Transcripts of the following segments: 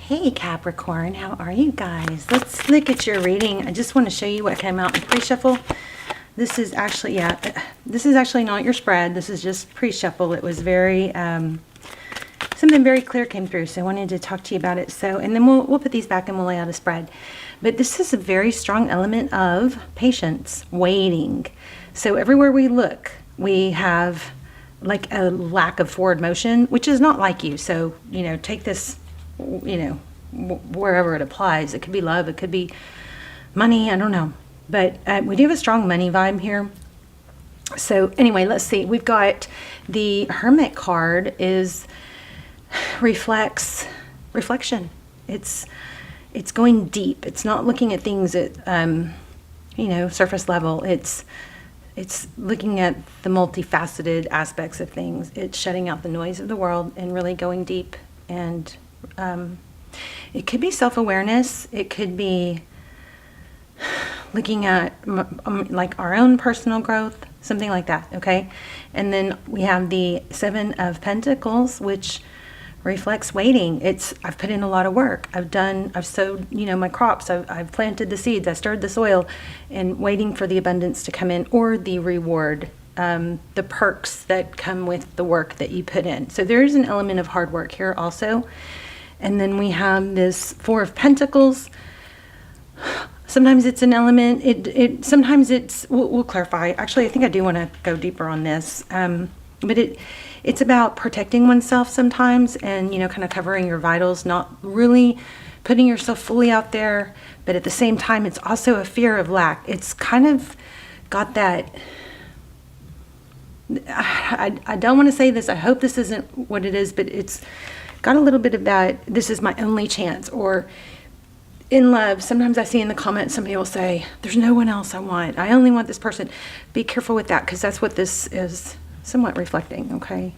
Hey Capricorn, how are you guys? Let's look at your reading. I just want to show you what came out in pre-shuffle. This is actually, this is actually not your spread. This is just pre-shuffle. It was very, something very clear came through, so I wanted to talk to you about it. So, and then we'll put these back and we'll lay out a spread. But this is a very strong element of patience, waiting. So everywhere we look, we have like a lack of forward motion, which is not like you. So, you know, take this, you know, wherever it applies. It could be love, it could be money, I don't know. But we do have a strong money vibe here. So anyway, let's see. We've got the Hermit card reflection. It's going deep. It's not looking at things at you know, surface level. It's looking at the multifaceted aspects of things. It's shutting out the noise of the world and really going deep. And it could be self-awareness. It could be looking at like our own personal growth, something like that, okay? And then we have the Seven of Pentacles, which reflects waiting. I've put in a lot of work. I've sowed, you know, my crops. I've planted the seeds. I stirred the soil, and waiting for the abundance to come in, or the reward, the perks that come with the work that you put in. So there is an element of hard work here also. And then we have this Four of Pentacles. Sometimes it's an element. Sometimes it's. We'll clarify. Actually, I think I do want to go deeper on this. But it's about protecting oneself sometimes, and, you know, kind of covering your vitals, not really putting yourself fully out there. But at the same time, it's also a fear of lack. It's kind of got that. I don't want to say this. I hope this isn't what it is, but it's got a little bit of that. This is my only chance. Or in love, sometimes I see in the comments somebody will say, "There's no one else I want. I only want this person." Be careful with that, because that's what this is somewhat reflecting, okay?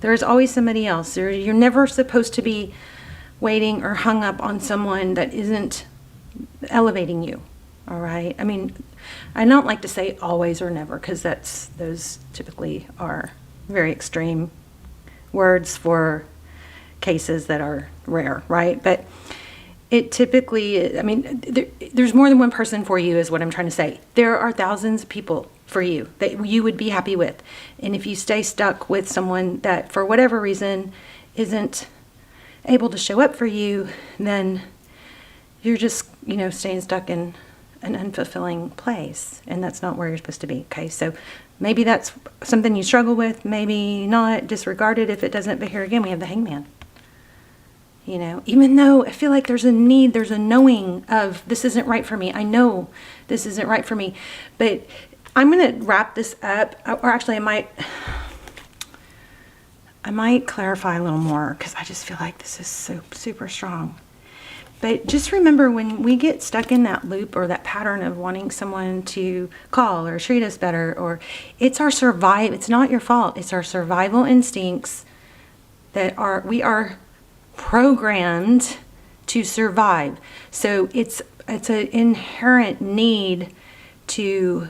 There is always somebody else. You're never supposed to be waiting or hung up on someone that isn't elevating you, all right? I mean, I don't like to say always or never, because those typically are very extreme words for cases that are rare, right? But it typically, I mean, there's more than one person for you, is what I'm trying to say. There are thousands of people for you that you would be happy with. And if you stay stuck with someone that, for whatever reason, isn't able to show up for you, then you're just, you know, staying stuck in an unfulfilling place. And that's not where you're supposed to be, okay? So maybe that's something you struggle with, maybe not. Disregard it if it doesn't. But here again, we have the Hangman. You know, even though I feel like there's a need, there's a knowing of, this isn't right for me. I know this isn't right for me. But I'm going to wrap this up, or actually I might clarify a little more, because I just feel like this is so super strong. But just remember, when we get stuck in that loop or that pattern of wanting someone to call or treat us better, or it's our survival, it's not your fault. It's our survival instincts that we are programmed to survive. So it's an inherent need to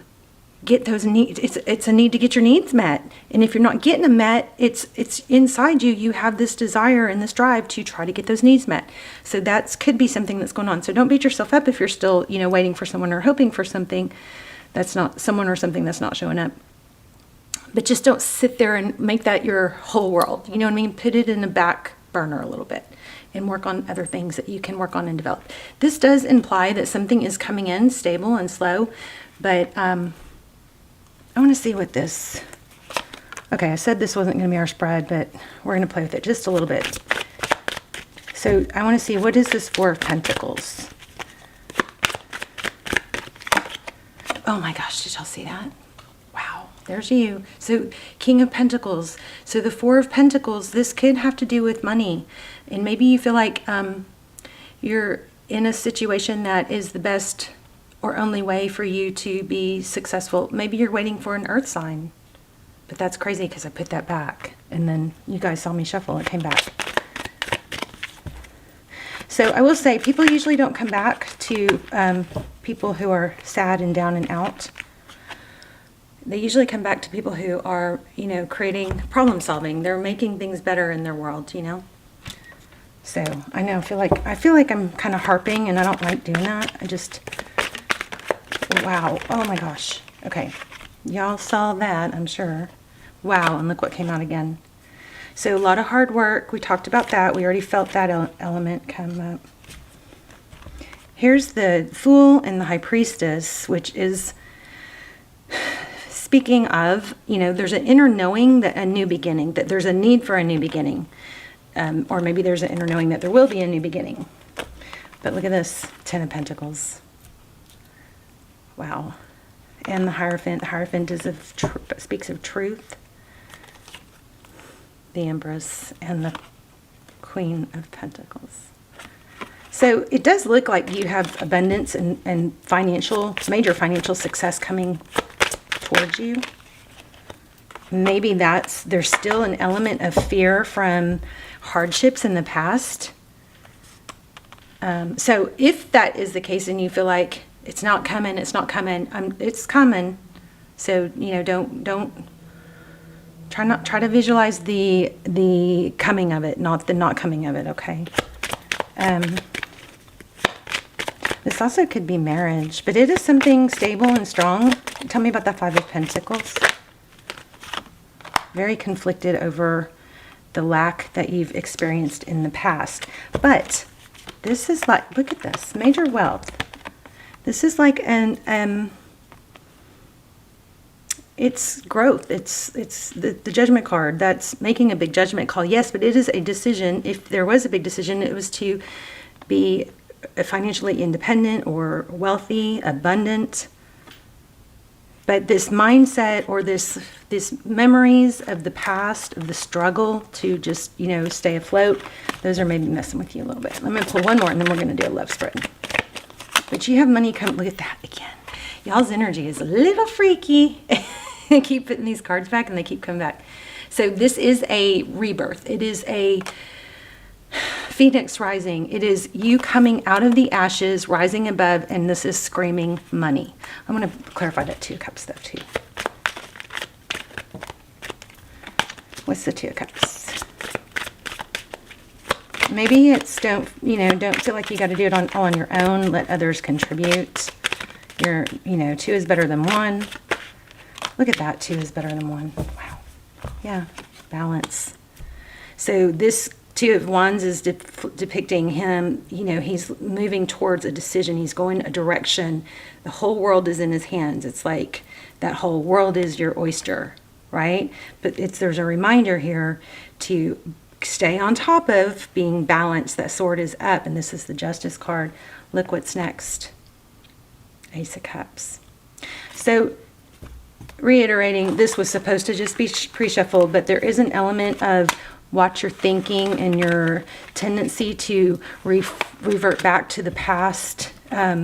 get those needs. It's a need to get your needs met. And if you're not getting them met, it's inside you. You have this desire and this drive to try to get those needs met. So that could be something that's going on. So don't beat yourself up if you're still, you know, waiting for someone or hoping for something that's not someone, or something that's not showing up. But just don't sit there and make that your whole world. You know what I mean? Put it in the back burner a little bit and work on other things that you can work on and develop. This does imply that something is coming in stable and slow, but I want to see what this, okay, I said this wasn't going to be our spread, but we're going to play with it just a little bit. So I want to see, what is this Four of Pentacles? Oh my gosh, did y'all see that? Wow, there's you. So King of Pentacles. So the Four of Pentacles, this could have to do with money. And maybe you feel like you're in a situation that is the best or only way for you to be successful. Maybe you're waiting for an earth sign. But that's crazy, because I put that back. And then you guys saw me shuffle. It came back. So I will say, people usually don't come back to people who are sad and down and out. They usually come back to people who are, you know, creating problem solving. They're making things better in their world, you know. So I know, I feel like I'm kind of harping, and I don't like doing that. Wow. Oh my gosh. Okay. Y'all saw that, I'm sure. Wow. And look what came out again. So a lot of hard work. We talked about that. We already felt that element come up. Here's the Fool and the High Priestess, which is speaking of, there's an inner knowing that a new beginning, that there's a need for a new beginning. Or maybe there's an inner knowing that there will be a new beginning. But look at this, Ten of Pentacles. Wow. And the Hierophant. The Hierophant is speaks of truth. The Empress and the Queen of Pentacles. So it does look like you have abundance and major financial success coming towards you. Maybe there's still an element of fear from hardships in the past. So if that is the case and you feel like it's not coming, it's coming. So, don't try to visualize the coming of it, not the not coming of it, okay? This also could be marriage, but it is something stable and strong. Tell me about that Five of Pentacles. Very conflicted over the lack that you've experienced in the past. But this is like, look at this, major wealth. This is like it's growth. It's the Judgment card. That's making a big judgment call. Yes, but it is a decision. If there was a big decision, it was to be financially independent or wealthy, abundant. But this mindset or this memories of the past, of the struggle to just, stay afloat, those are maybe messing with you a little bit. Let me pull one more and then we're going to do a love spread. But you have money come, look at that again. Y'all's energy is a little freaky. I keep putting these cards back and they keep coming back. So this is a rebirth. It is a Phoenix rising. It is you coming out of the ashes, rising above, and this is screaming money. I'm going to clarify that Two of Cups though too. What's the Two of Cups? Maybe it's don't feel like you got to do it all on your own. Let others contribute. Two is better than one. Look at that, two is better than one. Wow. Yeah, balance. So this Two of Wands is depicting him, he's moving towards a decision. He's going a direction. The whole world is in his hands. It's like that whole world is your oyster, right? But there's a reminder here to stay on top of being balanced. That sword is up, and this is the Justice card. Look what's next. Ace of Cups. So, reiterating, this was supposed to just be pre-shuffled, but there is an element of watch your thinking and your tendency to revert back to the past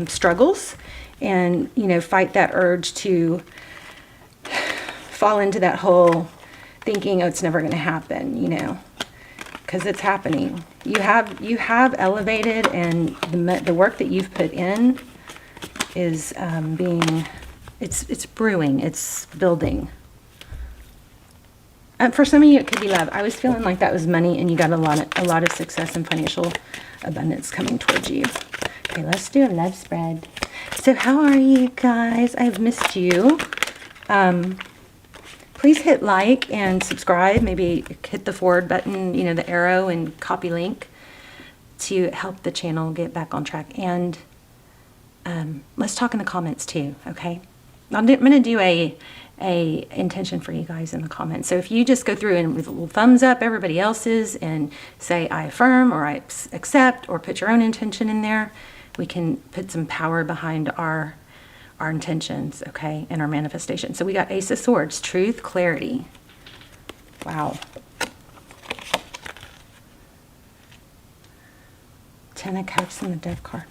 struggles and, fight that urge to fall into that whole thinking, oh, it's never going to happen, because it's happening. You have elevated, and the work that you've put in is it's brewing, it's building. For some of you, it could be love. I was feeling like that was money, and you got a lot of success and financial abundance coming towards you. Okay, let's do a love spread. So how are you guys? I've missed you. Please hit like and subscribe. Maybe hit the forward button, the arrow, and copy link to help the channel get back on track. And let's talk in the comments too, okay? I'm going to do a intention for you guys in the comments. So if you just go through and with a little thumbs up everybody else's and say I affirm or I accept, or put your own intention in there, we can put some power behind our intentions, okay, and our manifestation. So we got Ace of Swords, truth, clarity. Wow. Ten of Cups and the Death card.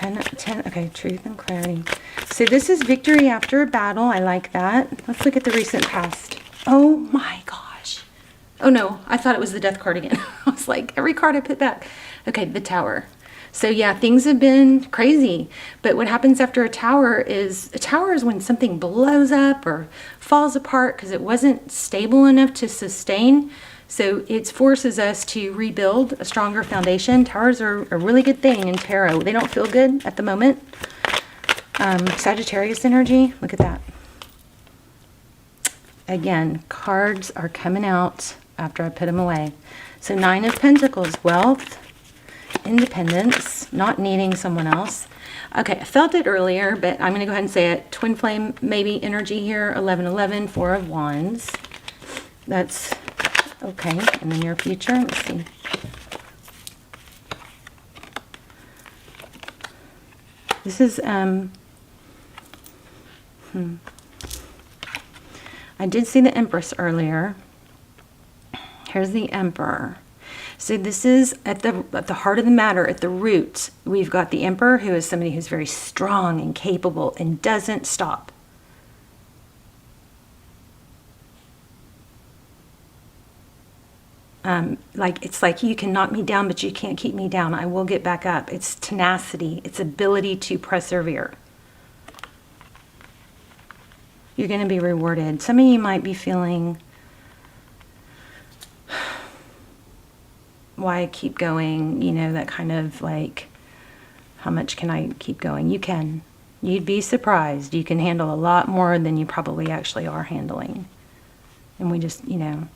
Okay, truth and clarity. So this is victory after a battle. I like that. Let's look at the recent past. Oh my gosh. Oh no, I thought it was the Death card again. I was like, every card I put back. Okay, the Tower. So yeah, things have been crazy. But what happens after a tower is when something blows up or falls apart because it wasn't stable enough to sustain. So it forces us to rebuild a stronger foundation. Towers are a really good thing in tarot. They don't feel good at the moment. Sagittarius energy, look at that. Again, cards are coming out after I put them away. So 9 of Pentacles, wealth, independence, not needing someone else. Okay, I felt it earlier, but I'm going to go ahead and say it. Twin flame maybe energy here, 1111, 4 of Wands. That's okay. In the near future, let's see. This is, I did see the Empress earlier. Here's the Emperor. So this is at the heart of the matter, at the root. We've got the Emperor, who is somebody who's very strong and capable and doesn't stop. It's like you can knock me down, but you can't keep me down. I will get back up. It's tenacity. It's ability to persevere. You're going to be rewarded. Some of you might be feeling, why keep going? You know, that kind of like, how much can I keep going? You can. You'd be surprised. You can handle a lot more than you probably actually are handling. And we just, you know.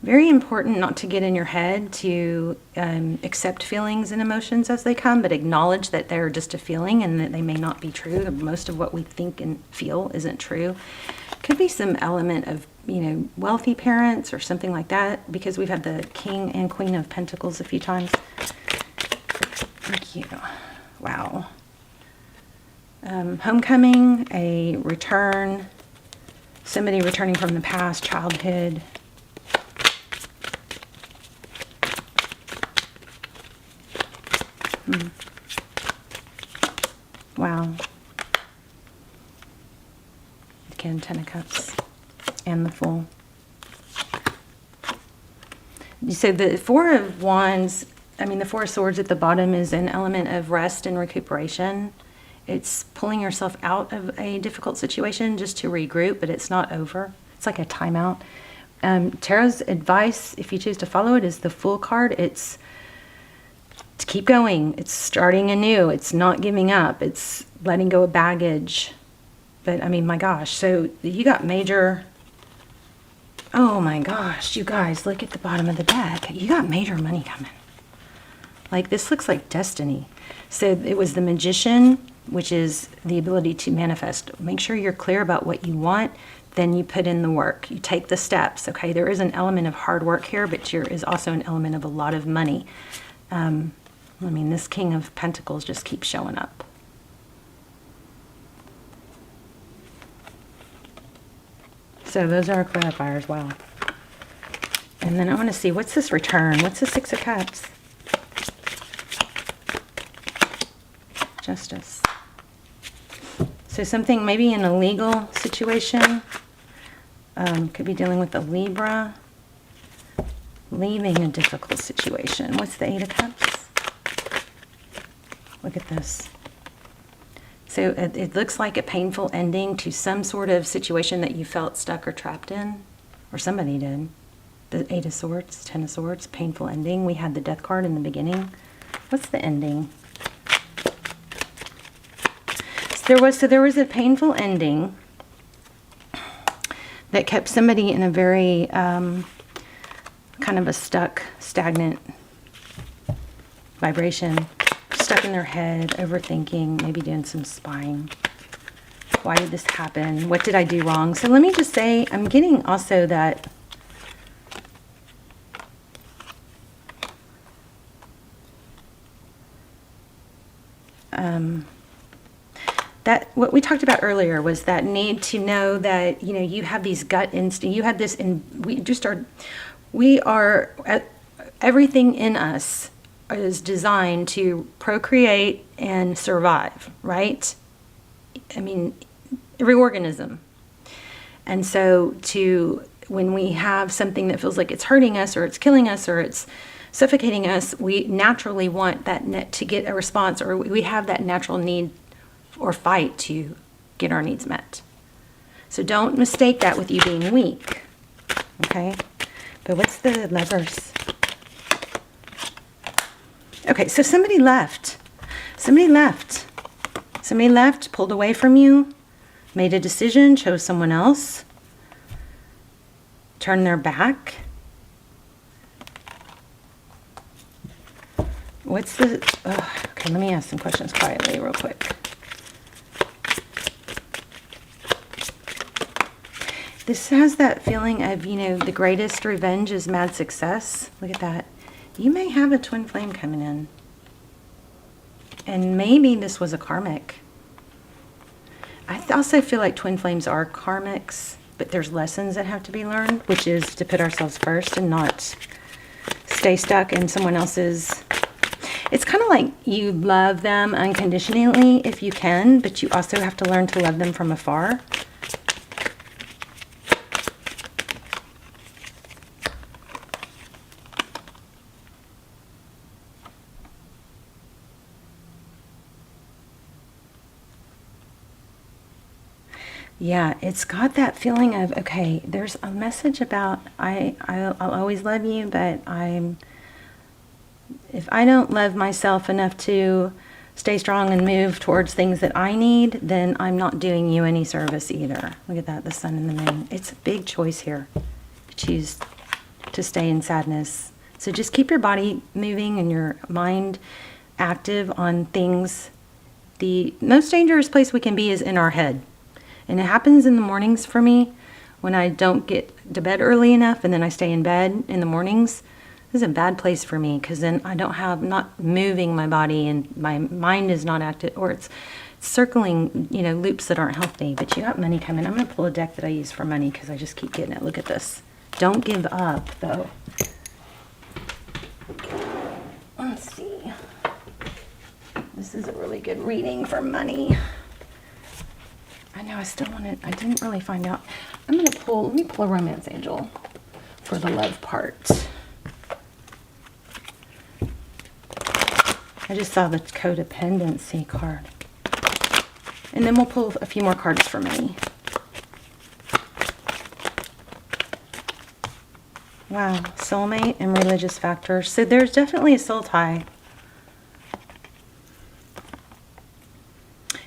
Very important not to get in your head, to accept feelings and emotions as they come, but acknowledge that they're just a feeling and that they may not be true. Most of what we think and feel isn't true. Could be some element of, you know, wealthy parents or something like that, because we've had the King and Queen of Pentacles a few times. Thank you. Wow. Homecoming, a return, somebody returning from the past, childhood. Wow. Again, 10 of Cups and the Fool. So the 4 of Wands, I mean the 4 of Swords at the bottom is an element of rest and recuperation. It's pulling yourself out of a difficult situation just to regroup, but it's not over. It's like a timeout. Tarot's advice, if you choose to follow it, is the Fool card. It's to keep going. It's starting anew. It's not giving up. It's letting go of baggage. But I mean, my gosh, so you got major, oh my gosh, you guys, look at the bottom of the deck. You got major money coming. Like, this looks like destiny. So it was the Magician, which is the ability to manifest. Make sure you're clear about what you want. Then you put in the work. You take the steps, okay? There is an element of hard work here, but there is also an element of a lot of money. I mean, this King of Pentacles just keeps showing up. So those are our clarifiers. Wow. And then I want to see, what's this return? What's the 6 of Cups? Justice. So something maybe in a legal situation. Could be dealing with a Libra. Leaving a difficult situation. What's the 8 of Cups? Look at this. So it looks like a painful ending to some sort of situation that you felt stuck or trapped in, or somebody did. The 8 of Swords, 10 of Swords, painful ending. We had the Death card in the beginning. What's the ending? So there was a painful ending that kept somebody in a very kind of a stuck, stagnant vibration. Stuck in their head, overthinking, maybe doing some spying. Why did this happen? What did I do wrong? So let me just say, I'm getting also that that what we talked about earlier was that need to know that, you know, you have these gut instinct. You had this, and we are everything in us is designed to procreate and survive, right? I mean, every organism. And so when we have something that feels like it's hurting us or it's killing us or it's suffocating us, we naturally want that to get a response, or we have that natural need or fight to get our needs met. So don't mistake that with you being weak, okay? But what's the Lovers? Okay, so somebody left. Somebody left. Somebody left, pulled away from you, made a decision, chose someone else, turned their back. What's the... okay, let me ask some questions quietly real quick. This has that feeling of, you know, the greatest revenge is mad success. Look at that. You may have a twin flame coming in. And maybe this was a karmic. I also feel like twin flames are karmics, but there's lessons that have to be learned, which is to put ourselves first and not stay stuck in someone else's... It's kind of like you love them unconditionally if you can, but you also have to learn to love them from afar. Yeah, it's got that feeling of, okay, there's a message about I'll always love you, but if I don't love myself enough to stay strong and move towards things that I need, then I'm not doing you any service either. Look at that, the sun and the moon. It's a big choice here. You choose to stay in sadness. So just keep your body moving and your mind active on things. The most dangerous place we can be is in our head. And it happens in the mornings for me when I don't get to bed early enough and then I stay in bed in the mornings. This is a bad place for me because then I don't have, not moving my body and my mind is not active, or it's circling, you know, loops that aren't healthy. But you got money coming. I'm going to pull a deck that I use for money because I just keep getting it. Look at this. Don't give up, though. Let's see. This is a really good reading for money. I know, I still want it. I didn't really find out. I'm going to pull, let me pull a romance angel for the love part. I just saw the codependency card. And then we'll pull a few more cards for me. Wow, soulmate and religious factors. So there's definitely a soul tie.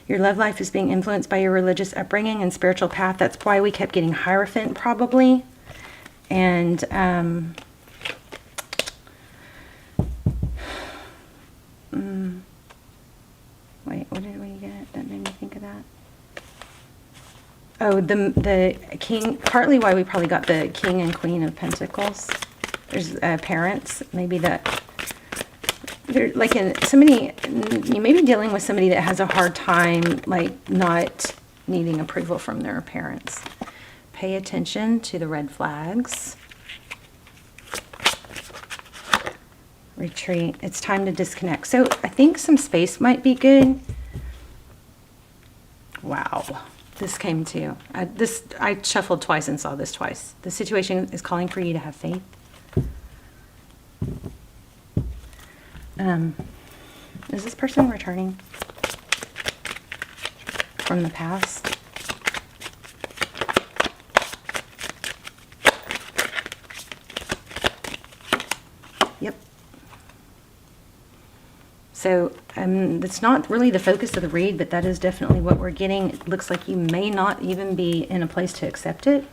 Your love life is being influenced by your religious upbringing and spiritual path. That's why we kept getting Hierophant, probably. And wait, what did we get that made me think of that? Oh, the king. Partly why we probably got the King and Queen of Pentacles. There's parents, maybe that. They're like somebody, you may be dealing with somebody that has a hard time, like not needing approval from their parents. Pay attention to the red flags. Retreat. It's time to disconnect. So I think some space might be good. Wow. This came too. I shuffled twice and saw this twice. The situation is calling for you to have faith. Is this person returning from the past? Yep. So it's not really the focus of the read, but that is definitely what we're getting. It looks like you may not even be in a place to accept it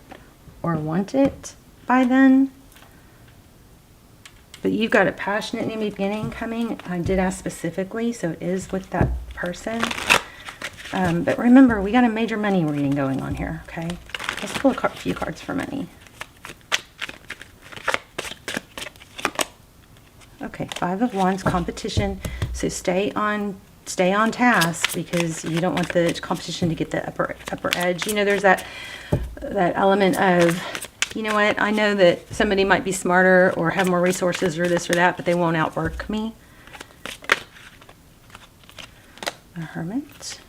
or want it by then. But you've got a passionate new beginning coming. I did ask specifically, so it is with that person. But remember, we got a major money reading going on here, okay? Let's pull a few cards for money. Okay, Five of Wands, competition. So stay on task because you don't want the competition to get the upper edge. You know, there's that element of, you know what, I know that somebody might be smarter or have more resources or this or that, but they won't outwork me. The Hermit.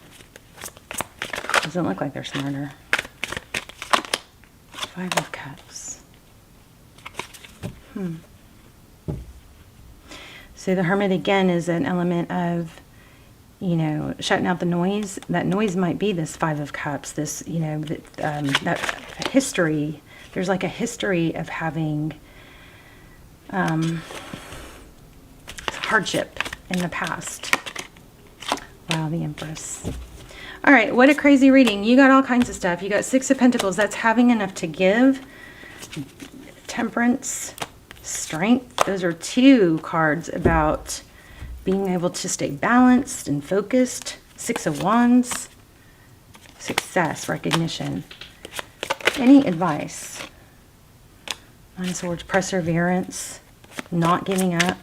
Doesn't look like they're smarter. Five of Cups. So the Hermit again is an element of, you know, shutting out the noise. That noise might be this Five of Cups, this, you know, that history there's like a history of having hardship in the past. Wow, the Empress. All right, what a crazy reading. You got all kinds of stuff. You got Six of Pentacles. That's having enough to give. Temperance, Strength. Those are 2 cards about being able to stay balanced and focused. Six of Wands. Success, recognition. Any advice? Nine of Swords, perseverance, not giving up.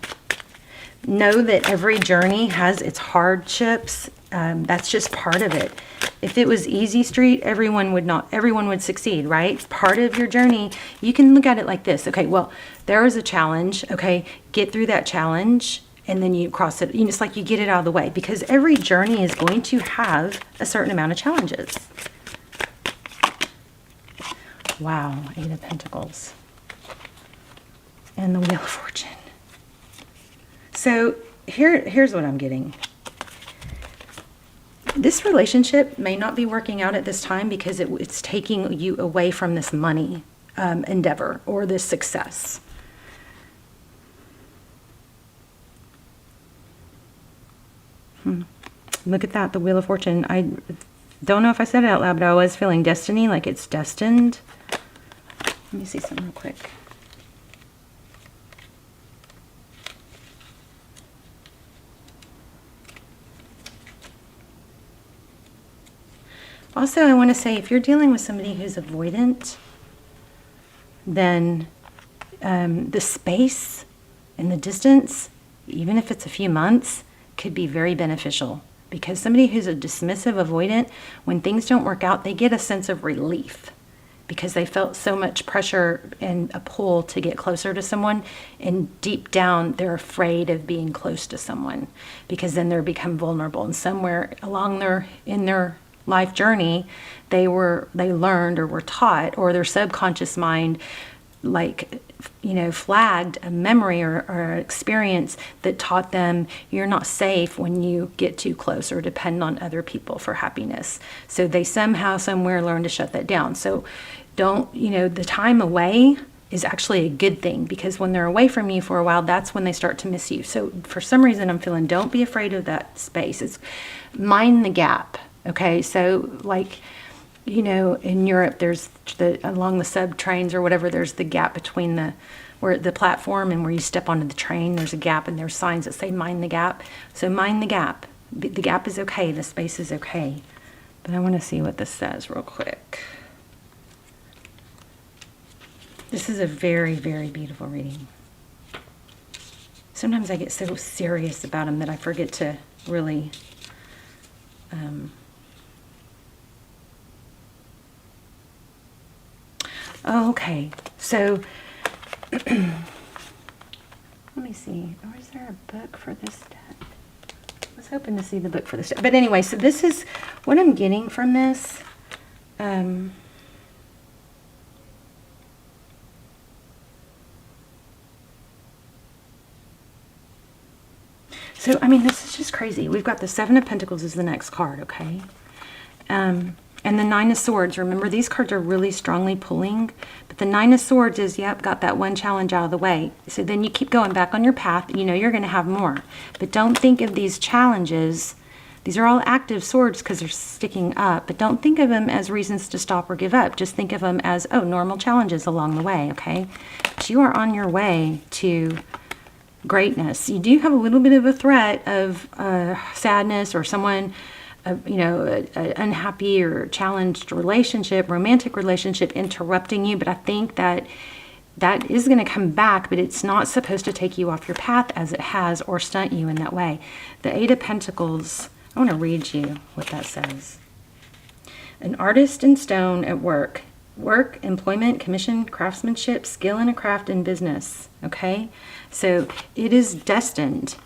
Know that every journey has its hardships. That's just part of it. If it was easy street, everyone would succeed, right? Part of your journey, you can look at it like this. Okay, well, there is a challenge. Okay, get through that challenge, and then you cross it. It's like you get it out of the way, because every journey is going to have a certain amount of challenges. Wow, Eight of Pentacles. And the Wheel of Fortune. So here's what I'm getting. This relationship may not be working out at this time because it's taking you away from this money endeavor or this success. Look at that, the Wheel of Fortune. I don't know if I said it out loud, but I was feeling destiny, like it's destined. Let me see something real quick. Also, I want to say, if you're dealing with somebody who's avoidant, then the space and the distance, even if it's a few months, could be very beneficial. Because somebody who's a dismissive avoidant, when things don't work out, they get a sense of relief because they felt so much pressure and a pull to get closer to someone, and deep down they're afraid of being close to someone because then they're become vulnerable, and somewhere along their life journey they learned or were taught, or their subconscious mind flagged a memory or an experience that taught them you're not safe when you get too close or depend on other people for happiness. So they somehow, somewhere learn to shut that down. So the time away is actually a good thing, because when they're away from you for a while, that's when they start to miss you. So for some reason, I'm feeling, don't be afraid of that space. It's mind the gap. Okay. So in Europe, there's along the sub trains or whatever, there's the gap between the platform and where you step onto the train. There's a gap, and there's signs that say mind the gap. So mind the gap. The gap is okay. The space is okay. But I want to see what this says real quick. This is a very, very beautiful reading. Sometimes I get so serious about them that I forget to really okay, so let me see. Or is there a book for this deck? I was hoping to see the book for this deck. But anyway, so this is what I'm getting from this. So, this is just crazy. We've got the Seven of Pentacles is the next card, okay? And the Nine of Swords. Remember, these cards are really strongly pulling. But the Nine of Swords is, yep, got that one challenge out of the way. So then you keep going back on your path. You know you're going to have more. But don't think of these challenges. These are all active swords because they're sticking up. But don't think of them as reasons to stop or give up. Just think of them as, normal challenges along the way, okay? But you are on your way to greatness. You do have a little bit of a threat of sadness or someone, an unhappy or challenged relationship, romantic relationship interrupting you. But I think that is going to come back, but it's not supposed to take you off your path as it has or stunt you in that way. The Eight of Pentacles, I want to read you what that says. An artist in stone at work. Work, employment, commission, craftsmanship, skill in a craft, and business. Okay? So it is destined.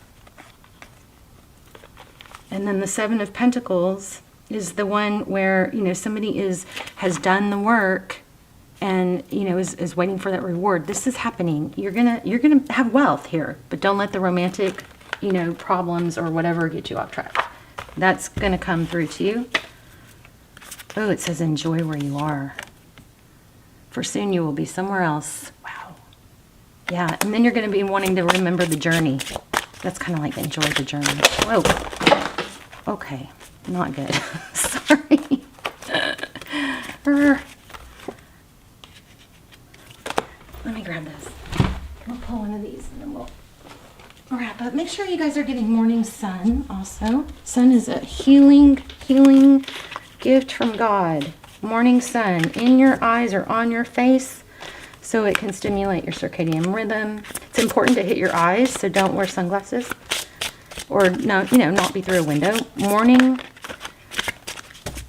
And then the Seven of Pentacles is the one where, somebody has done the work and, is waiting for that reward. This is happening. You're gonna have wealth here, but don't let the romantic, problems or whatever get you off track. That's gonna come through to you. Oh, it says enjoy where you are. for soon you will be somewhere else. Wow. Yeah, and then you're going to be wanting to remember the journey. That's kind of like enjoy the journey. Whoa. Okay, not good. Sorry. Let me grab this. We'll pull one of these and then we'll wrap up. Make sure you guys are getting morning sun also. Sun is a healing gift from God. Morning sun in your eyes or on your face so it can stimulate your circadian rhythm. It's important to hit your eyes, so don't wear sunglasses or no, not be through a window. Morning,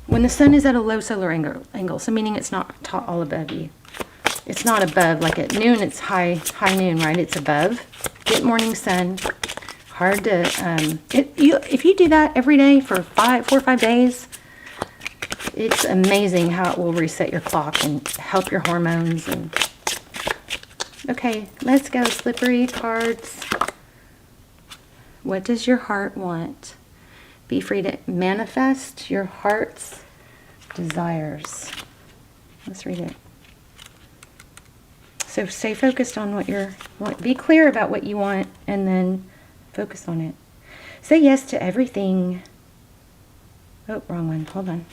when the sun is at a low solar angle, so meaning it's not all above you. It's not above, like at noon it's high noon, right? It's above. Get morning sun. Hard to, if you do that every day for 4 or 5 days, it's amazing how it will reset your clock and help your hormones. And okay, let's go. Slippery cards. What does your heart want? Be free to manifest your heart's desires. Let's read it. So stay focused on be clear about what you want and then focus on it. Say yes to everything. Oh, wrong one. Hold on.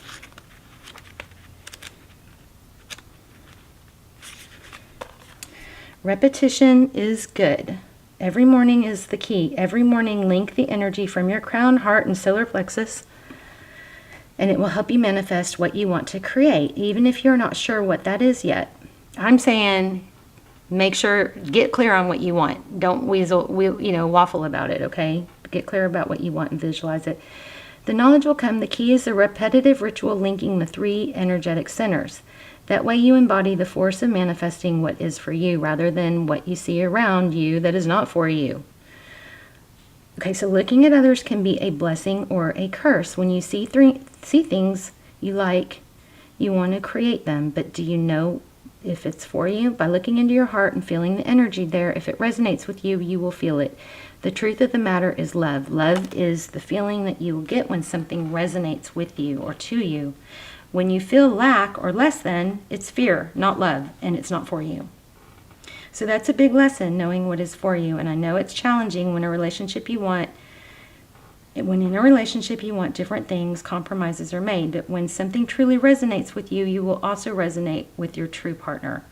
Repetition is good. Every morning is the key. Every morning link the energy from your crown, heart, and solar plexus, and it will help you manifest what you want to create, even if you're not sure what that is yet. I'm saying make sure, get clear on what you want. Don't waffle about it, okay? Get clear about what you want and visualize it. The knowledge will come. The key is a repetitive ritual linking the 3 energetic centers. That way you embody the force of manifesting what is for you rather than what you see around you that is not for you. Okay, so looking at others can be a blessing or a curse. When you see things you like, you want to create them, but do you know if it's for you? By looking into your heart and feeling the energy there, if it resonates with you, you will feel it. The truth of the matter is love. Love is the feeling that you will get when something resonates with you or to you. When you feel lack or less than, it's fear, not love, and it's not for you. So that's a big lesson, knowing what is for you. And I know it's challenging when in a relationship you want different things, compromises are made. But when something truly resonates with you, you will also resonate with your true partner.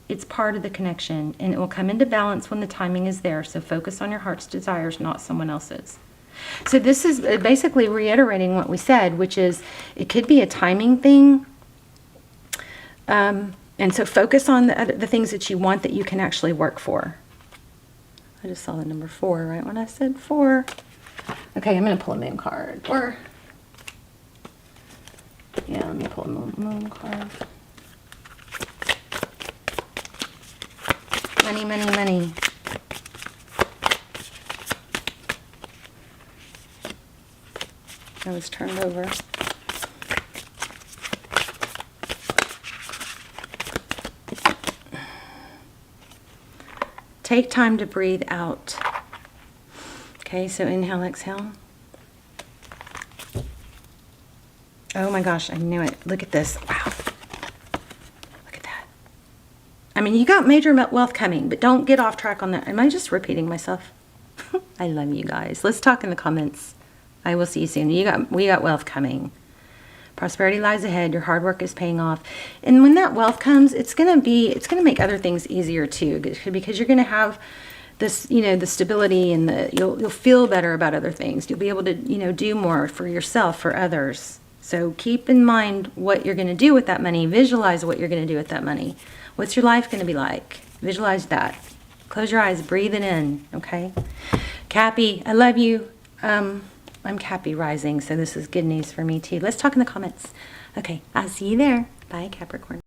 It's part of the connection, and it will come into balance when the timing is there. So focus on your heart's desires, not someone else's. So this is basically reiterating what we said, which is it could be a timing thing. And so focus on the things that you want that you can actually work for. I just saw the number 4 right when I said 4. Okay, I'm going to pull a moon card. Let me pull a moon card. Money, money, money. I was turned over. Take time to breathe out. Okay, so inhale, exhale. Oh my gosh, I knew it. Look at this. Wow. Look at that. I mean, you got major wealth coming, but don't get off track on that. Am I just repeating myself? I love you guys. Let's talk in the comments. I will see you soon. We got wealth coming. Prosperity lies ahead. Your hard work is paying off. And when that wealth comes, it's going to make other things easier too, because you're going to have this, the stability and you'll feel better about other things. You'll be able to, do more for yourself, for others. So keep in mind what you're going to do with that money. Visualize what you're going to do with that money. What's your life going to be like? Visualize that. Close your eyes, breathe it in, okay? Cappy, I love you. I'm Cappy rising, so this is good news for me too. Let's talk in the comments. Okay, I'll see you there. Bye, Capricorn.